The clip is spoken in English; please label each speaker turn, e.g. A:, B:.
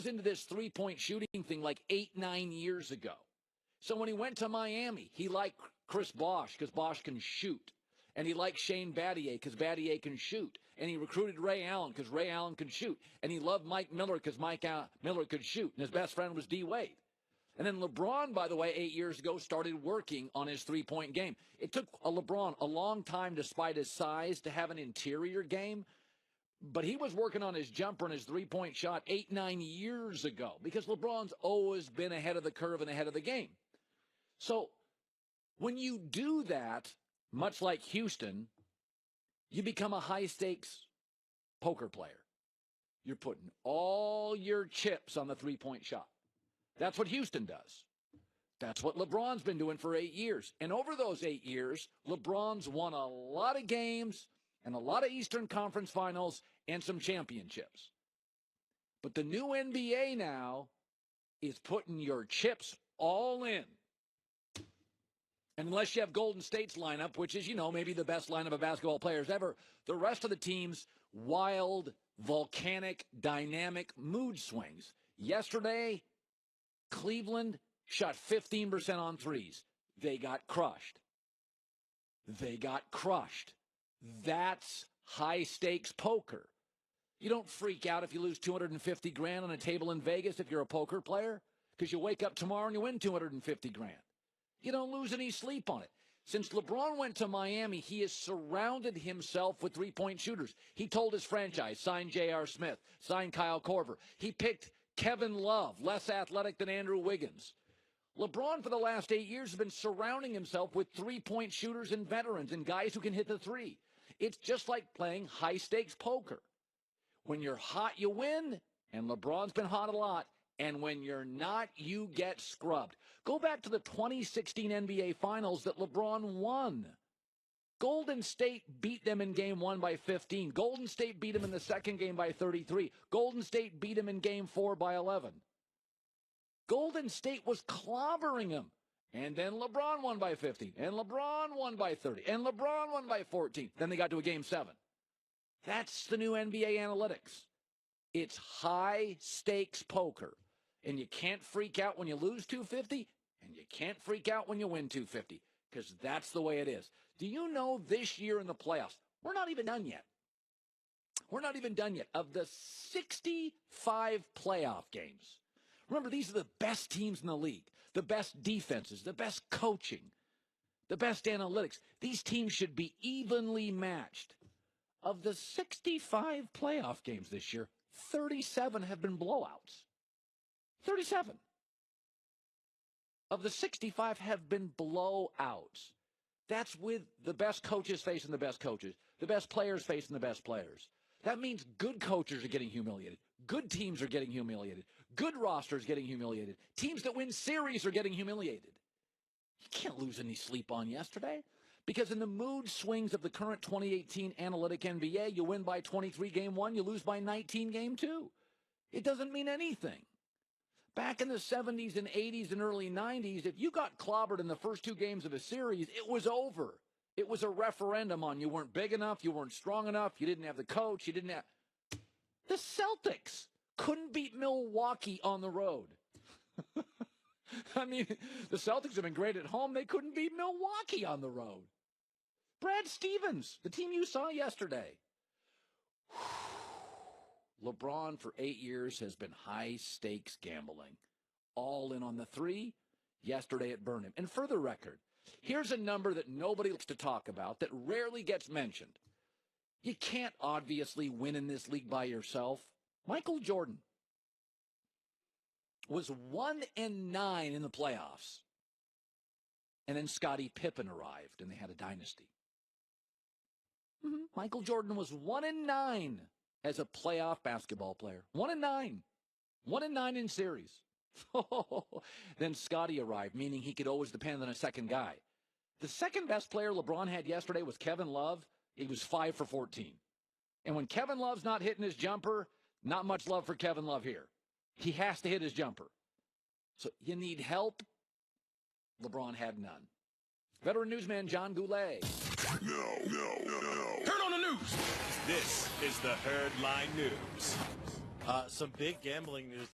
A: into this three-point shooting thing like 8-9 years ago. So when he went to Miami, he liked Chris Bosh because Bosh can shoot. And he liked Shane Battier because Battier can shoot. And he recruited Ray Allen because Ray Allen could shoot. And he loved Mike Miller because Mike Miller could shoot. And his best friend was D. Wade. And then LeBron, by the way, 8 years ago, started working on his three-point game. It took LeBron a long time, despite his size, to have an interior game. But he was working on his jumper and his three-point shot 8-9 years ago because LeBron's always been ahead of the curve and ahead of the game. So when you do that, much like Houston, you become a high-stakes poker player. You're putting all your chips on the three-point shot. That's what Houston does. That's what LeBron's been doing for 8 years. And over those 8 years, LeBron's won a lot of games and a lot of Eastern Conference finals and some championships. But the new NBA now is putting your chips all in. And unless you have Golden State's lineup, which is, maybe the best lineup of basketball players ever, the rest of the team's wild, volcanic, dynamic mood swings. Yesterday, Cleveland shot 15% on threes. They got crushed. That's high-stakes poker. You don't freak out if you lose $250,000 on a table in Vegas if you're a poker player, because you wake up tomorrow and you win $250,000. You don't lose any sleep on it. Since LeBron went to Miami, he has surrounded himself with three-point shooters. He told his franchise, sign J.R. Smith, sign Kyle Korver. He picked Kevin Love, less athletic than Andrew Wiggins. LeBron, for the last 8 years, has been surrounding himself with three-point shooters and veterans and guys who can hit the three. It's just like playing high-stakes poker. When you're hot, you win, and LeBron's been hot a lot. And when you're not, you get scrubbed. Go back to the 2016 NBA Finals that LeBron won. Golden State beat them in Game 1 by 15. Golden State beat them in the second game by 33. Golden State beat them in Game 4 by 11. Golden State was clobbering them. And then LeBron won by 15. And LeBron won by 30. And LeBron won by 14. Then they got to a Game 7. That's the new NBA analytics. It's high-stakes poker. And you can't freak out when you lose 250, and you can't freak out when you win 250, because that's the way it is. Do you know this year in the playoffs, we're not even done yet. Of the 65 playoff games, remember, these are the best teams in the league, the best defenses, the best coaching, the best analytics. These teams should be evenly matched. Of the 65 playoff games this year, 37 have been blowouts. 37 of the 65 have been blowouts. That's with the best coaches facing the best coaches, the best players facing the best players. That means good coaches are getting humiliated. Good teams are getting humiliated. Good rosters getting humiliated. Teams that win series are getting humiliated. You can't lose any sleep on yesterday, because in the mood swings of the current 2018 analytic NBA, you win by 23 Game 1, you lose by 19 Game 2. It doesn't mean anything. Back in the 70s and 80s and early 90s, if you got clobbered in the first two games of a series, it was over. It was a referendum on you weren't big enough, you weren't strong enough, you didn't have the coach, you didn't have... The Celtics couldn't beat Milwaukee on the road. I mean, the Celtics have been great at home. They couldn't beat Milwaukee on the road. Brad Stevens, the team you saw yesterday. LeBron, for 8 years, has been high-stakes gambling. All in on the three. Yesterday it burned him. And for the record, here's a number that nobody likes to talk about that rarely gets mentioned. You can't obviously win in this league by yourself. Michael Jordan was 1-9 in the playoffs. And then Scottie Pippen arrived, and they had a dynasty. Michael Jordan was 1-9 as a playoff basketball player. 1-9. 1-9 in series. Then Scottie arrived, meaning he could always depend on a second guy. The second best player LeBron had yesterday was Kevin Love. He was 5 for 14. And when Kevin Love's not hitting his jumper, not much love for Kevin Love here. He has to hit his jumper. So you need help. LeBron had none. Veteran newsman John Goulet.
B: No. Turn on the news.
C: This is the Herdline News.
D: Some big gambling news